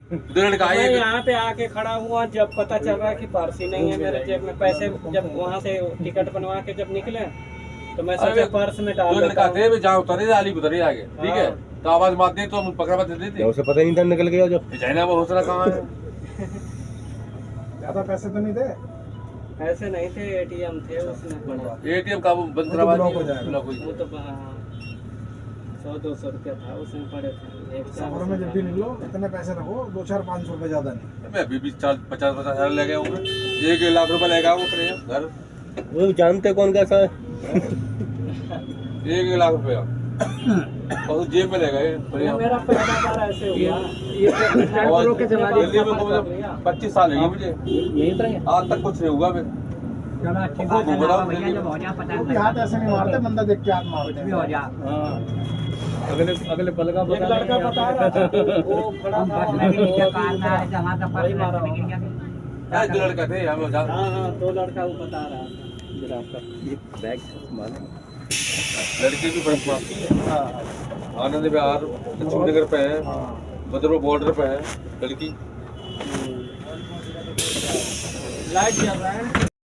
दो लड़का मैं आए यहाँ पे आके खड़ा हुआ, जब पता चल रहा कि पर्स ही नहीं है मेरे जेब में, पैसे जब वहाँ से टिकट बनवा के जब निकले तो मैं सोचा पर्स में डाल दो देता लड़का हूँ। थे जहाँ उतरे आली उतरे आगे, ठीक है, तो आवाज मारते तो हम पकड़ा देते या थे। उसे पता ही नहीं था निकल गया जब। चाइना वो हौसला कहाँ है? ज्यादा पैसे तो नहीं थे। ऐसे नहीं थे, एटीएम थे उसमें पड़ा। एटीएम का वो बंद वो तो करवा ब्लॉक दिया, हो जाएगा। ब्लॉक हो वो जाएगा। तो 100-200 रुपया था उसमें पड़े थे। एक सफर में जब भी निकलो इतने पैसे रखो, 2-4-500 रुपए ज्यादा नहीं। मैं अभी भी 50-50 हज़ार ले गया हूँ, 1 लाख रुपए ले गया हूँ अपने घर, वो जानते कौन कैसा है। 1 लाख रुपया और जेब में ले गए। ये मेरा पहला बार ऐसे हुआ। और दिल्ली में 25 साल है मुझे, यही उतरेंगे। आज तक कुछ नहीं हुआ मेरे। चलो अच्छी बात है, बात है भैया, जब हो जा पता वो भी हाथ ऐसे नहीं मारते, बंदा देख के हाथ मारते भी हो जा। अगले पल का एक लड़का बता रहा था वो खड़ा हम था बस में भी नीचे कार में आ रहे थे, हमारा तो वही पर्स मारा में गिर गया था। दो लड़का थे हमें जा हाँ, 2 लड़का वो बता रहा था। जरा आपका ये बैग संभालो। लड़की भी बड़ी मारती है। आनंद विहार लक्ष्मी नगर पे है, भद्रपुर बॉर्डर पे है लड़की। लाइट जल रहा है।